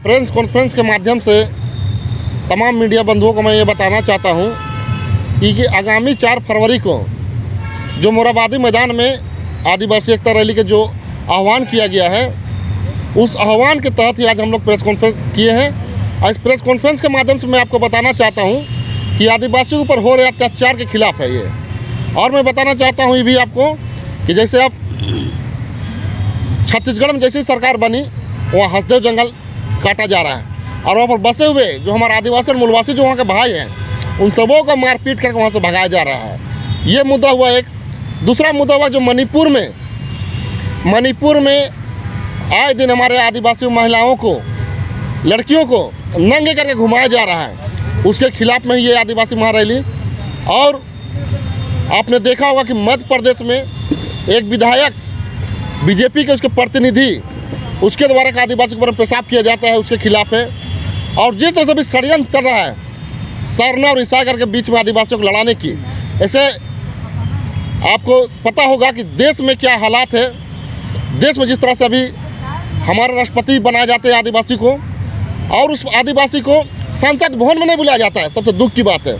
Press conference के माध्यम से तमाम मीडिया बंधुओं को मैं ये बताना चाहता हूँ कि आगामी 4 फरवरी को जो मोराबादी मैदान में आदिवासी एकता रैली के जो आह्वान किया गया है, उस आह्वान के तहत ही आज हम लोग प्रेस कॉन्फ्रेंस किए हैं। इस प्रेस कॉन्फ्रेंस के माध्यम से मैं आपको बताना चाहता हूँ कि आदिवासियों के ऊपर हो रहे अत्याचार के खिलाफ है ये। और मैं बताना चाहता हूँ ये भी आपको कि जैसे आप छत्तीसगढ़ में जैसी सरकार बनी, वहाँ हसदेव जंगल काटा जा रहा है और वहाँ पर बसे हुए जो हमारे आदिवासी और मूलवासी जो वहाँ के भाई हैं, उन सबों को मारपीट करके वहाँ से भगाया जा रहा है। ये मुद्दा हुआ एक। दूसरा मुद्दा हुआ जो मणिपुर में आए दिन हमारे आदिवासी महिलाओं को, लड़कियों को नंगे करके घुमाया जा रहा है, उसके खिलाफ में ये आदिवासी महारैली। और आपने देखा होगा कि मध्य प्रदेश में एक विधायक बीजेपी के उसके प्रतिनिधि, उसके द्वारा एक आदिवासी के बारे में पेशाब किया जाता है, उसके खिलाफ है। और जिस तरह से भी षड्यंत्र चल रहा है सरना और ईसागर के बीच में आदिवासियों को लड़ाने की, ऐसे आपको पता होगा कि देश में क्या हालात है। देश में जिस तरह से अभी हमारे राष्ट्रपति बनाए जाते हैं आदिवासी को, और उस आदिवासी को संसद भवन में नहीं बुलाया जाता है, सबसे दुख की बात है।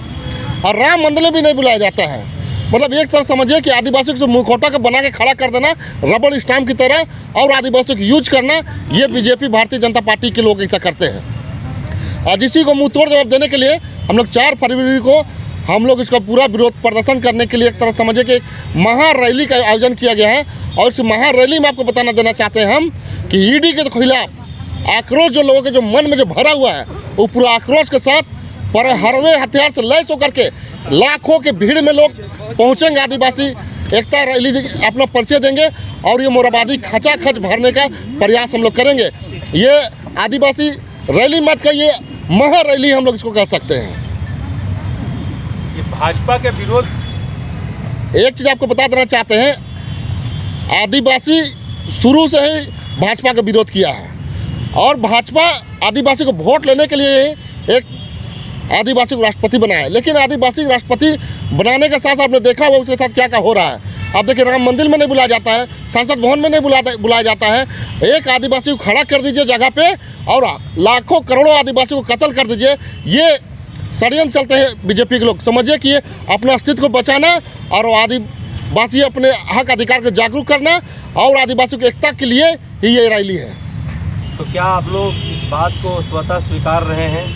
और राम मंदिर में भी नहीं बुलाया जाता है। मतलब एक तरह समझिए कि आदिवासी को मुखौटा को बना के खड़ा कर देना रबड़ स्टैम्प की तरह, और आदिवासियों को यूज करना, ये बीजेपी भारतीय जनता पार्टी के लोग ऐसा करते हैं। और इसी को मुंह तोड़ जवाब देने के लिए हम लोग 4 फरवरी को हम लोग इसका पूरा विरोध प्रदर्शन करने के लिए एक तरह समझिए कि एक महारैली का आयोजन किया गया है। और इस महारैली में आपको बताना देना चाहते हैं हम कि ईडी के खिलाफ आक्रोश जो लोगों के जो मन में जो भरा हुआ है, वो पूरा आक्रोश के साथ पर हरवे हथियार से लैस होकर के लाखों के भीड़ में लोग पहुंचेंगे, आदिवासी एकता रैली अपना परिचय देंगे और ये मोराबादी खचाखच भरने का प्रयास हम लोग करेंगे। ये आदिवासी रैली मत का, ये महारैली हम लोग इसको कह सकते हैं। ये भाजपा के विरोध, एक चीज़ आपको बता देना चाहते हैं, आदिवासी शुरू से ही भाजपा का विरोध किया है। और भाजपा आदिवासी को वोट लेने के लिए एक आदिवासी को राष्ट्रपति बनाया, लेकिन आदिवासी राष्ट्रपति बनाने के साथ आपने देखा हुआ उसके साथ क्या क्या हो रहा है। आप देखिए, राम मंदिर में नहीं बुलाया जाता है, संसद भवन में नहीं बुलाया जाता है। एक आदिवासी को खड़ा कर दीजिए जगह पे और लाखों करोड़ों आदिवासी को कत्ल कर दीजिए। ये षड्यंत्र चलते हैं बीजेपी के लोग। समझिए कि ये अपना अस्तित्व को बचाना और आदिवासी अपने हक अधिकार को जागरूक करना और आदिवासी की एकता के लिए ही ये रैली है। तो क्या आप लोग इस बात को स्वतः स्वीकार रहे हैं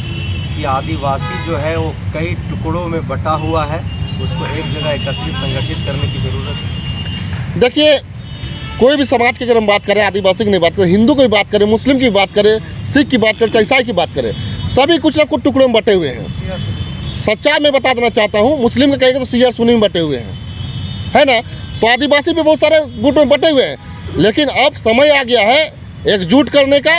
कि आदिवासी जो है वो कई टुकड़ों में बटा हुआ है, उसको एक जगह एकत्रित संगठित करने की ज़रूरत है? देखिए, कोई भी समाज की अगर हम बात करें, आदिवासी की नहीं बात करें, हिंदू की भी बात करें, मुस्लिम की बात करें, सिख की बात करें, चाहे ईसाई की बात करें, सभी कुछ ना कुछ टुकड़ों में बटे हुए हैं। सच्चाई मैं बता देना चाहता हूँ, मुस्लिम का कहेगा तो सिया सुन्नी में बटे हुए हैं, है ना। तो आदिवासी भी बहुत सारे गुट में बटे हुए हैं। लेकिन अब समय आ गया है एकजुट करने का,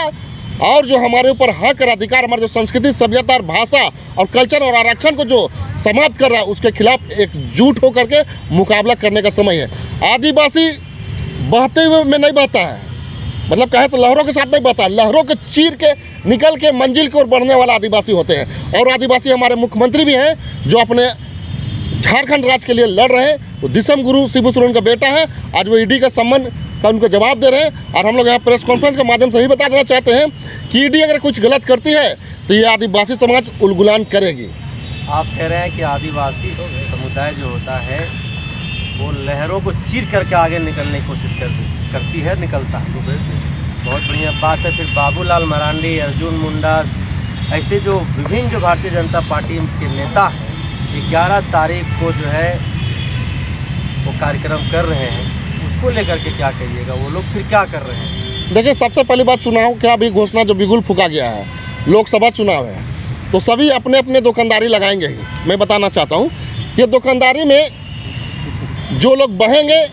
और जो हमारे ऊपर हक और अधिकार, हमारे जो संस्कृति, सभ्यता और भाषा और कल्चर और आरक्षण को जो समाप्त कर रहा है, उसके खिलाफ एकजुट होकर के मुकाबला करने का समय है। आदिवासी बहते हुए में नहीं बहता है, मतलब कहे तो लहरों के साथ नहीं बहता, लहरों के चीर के निकल के मंजिल की ओर बढ़ने वाला आदिवासी होते हैं। और आदिवासी हमारे मुख्यमंत्री भी हैं जो अपने झारखंड राज्य के लिए लड़ रहे हैं। वो दिसम गुरु शिबू सोरेन का बेटा है। आज वो ईडी का सम्मान का उनको जवाब दे रहे हैं। और हम लोग यहाँ प्रेस कॉन्फ्रेंस के माध्यम से ही बता देना चाहते हैं कि ईडी अगर कुछ गलत करती है तो ये आदिवासी समाज उलगुलान करेगी। आप कह रहे हैं कि आदिवासी समुदाय जो होता है वो लहरों को चीर करके आगे निकलने की कोशिश करती है, निकलता है। बहुत बढ़िया बात है। फिर बाबूलाल मरांडी, अर्जुन मुंडा, ऐसे जो विभिन्न जो भारतीय जनता पार्टी के नेता हैं, 11 तारीख को जो है वो कार्यक्रम कर रहे हैं, उसको लेकर के क्या कहिएगा? वो लोग फिर क्या कर रहे हैं? देखिए, सबसे पहली बात, चुनाव का अभी घोषणा जो बिगुल फूका गया है, लोकसभा चुनाव है, तो सभी अपने अपने दुकानदारी लगाएंगे ही। मैं बताना चाहता हूँ कि दुकानदारी में जो लोग बहेंगे,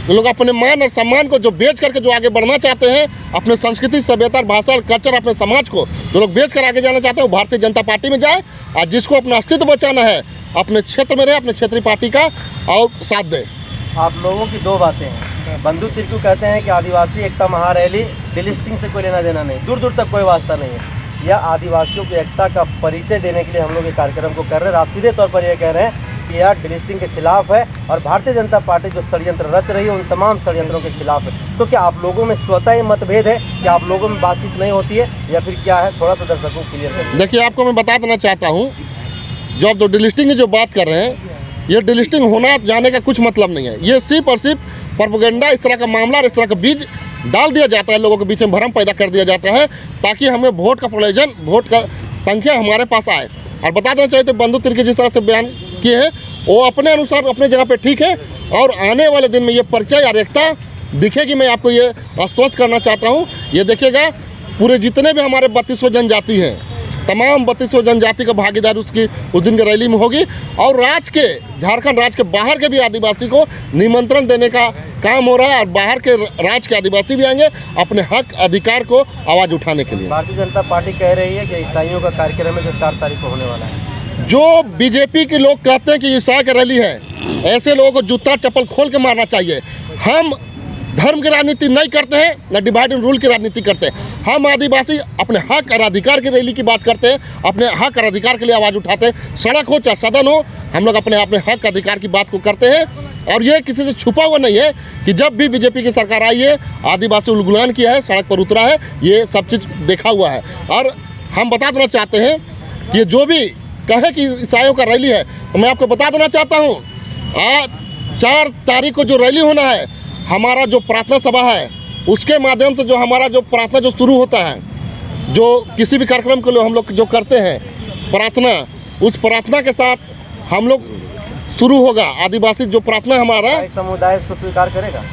जो लोग अपने मान और सम्मान को जो बेच करके जो आगे बढ़ना चाहते हैं, अपने संस्कृति, सभ्यता, भाषा और कल्चर, अपने समाज को जो लोग बेच कर आगे जाना चाहते हैं, वो भारतीय जनता पार्टी में जाए। और जिसको अपना अस्तित्व बचाना है, अपने क्षेत्र में रहे, अपने क्षेत्रीय पार्टी का और साथ दे। आप लोगों की 2 बातें हैं। बंधु तिरछू कहते हैं कि आदिवासी एकता महारैली डिलिस्टिंग से कोई लेना देना नहीं, दूर दूर तक कोई वास्ता नहीं है। यह आदिवासियों की एकता का परिचय देने के लिए हम लोग ये कार्यक्रम को कर रहे हैं। आप सीधे तौर पर यह कह रहे हैं कि यह डिलिस्टिंग के खिलाफ है और भारतीय जनता पार्टी जो षड्यंत्र रच रही है उन तमाम षड्यंत्रों के खिलाफ है। तो क्या आप लोगों में स्वतः ही मतभेद है, क्या आप लोगों में बातचीत नहीं होती है, या फिर क्या है? थोड़ा सा दर्शकों को क्लियर करिए। देखिए, आपको मैं बता देना चाहता हूँ, जो आप डिलिस्टिंग की जो बात कर रहे हैं, ये डिलिस्टिंग होना जाने का कुछ मतलब नहीं है। ये सिर्फ और सिर्फ प्रोपेगेंडा, इस तरह का मामला और इस तरह का बीज डाल दिया जाता है, लोगों के बीच में भ्रम पैदा कर दिया जाता है, ताकि हमें वोट का प्रयोजन, वोट का संख्या हमारे पास आए। और बता देना चाहिए तो बंधु तिर्की जिस तरह से बयान किए हैं वो अपने अनुसार अपने जगह पे ठीक है, और आने वाले दिन में ये परिचय और एकता दिखेगी। मैं आपको ये आश्वस्त करना चाहता हूँ। ये देखिएगा, पूरे जितने भी हमारे 3200 जनजाति हैं, तमाम 3200 जनजाति का भागीदारी उसकी उस दिन की रैली में होगी। और राज्य के, झारखंड राज्य के बाहर के भी आदिवासी को निमंत्रण देने का काम हो रहा है, और बाहर के राज्य के आदिवासी भी आएंगे अपने हक अधिकार को आवाज़ उठाने के लिए। भारतीय जनता पार्टी कह रही है कि ईसाइयों का कार्यक्रम है जो 4 तारीख को होने वाला है। जो बीजेपी के लोग कहते हैं कि ईसाई की रैली है, ऐसे लोगों को जूता चप्पल खोल के मारना चाहिए। हम धर्म की राजनीति नहीं करते हैं, न डिवाइड एंड रूल की राजनीति करते हैं। हम आदिवासी अपने हक और अधिकार की रैली की बात करते हैं, अपने हक और अधिकार के लिए आवाज़ उठाते हैं। सड़क हो चाहे सदन हो, हम लोग अपने हक अधिकार की बात को करते हैं। और ये किसी से छुपा हुआ नहीं है कि जब भी बीजेपी की सरकार आई है, आदिवासी उल्गुलान किया है, सड़क पर उतरा है, ये सब चीज़ देखा हुआ है। और हम बता देना चाहते हैं कि जो भी कहे कि ईसाइयों का रैली है, तो मैं आपको बता देना चाहता हूँ, आज 4 तारीख को जो रैली होना है, हमारा जो प्रार्थना सभा है, उसके माध्यम से जो हमारा जो प्रार्थना जो शुरू होता है, जो किसी भी कार्यक्रम के लिए हम लोग जो करते हैं प्रार्थना, उस प्रार्थना के साथ हम लोग शुरू होगा। आदिवासी जो प्रार्थना हमारा समुदाय उसको स्वीकार करेगा,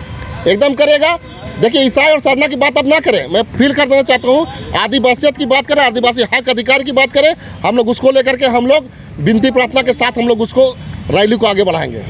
एकदम करेगा। देखिए, ईसाई और सरना की बात अब ना करें, मैं फील कर देना चाहता हूँ, आदिवासियत की बात करें, आदिवासी हक अधिकार की बात करें। हम लोग उसको लेकर के हम लोग विनती प्रार्थना के साथ हम लोग उसको रैली को आगे बढ़ाएंगे।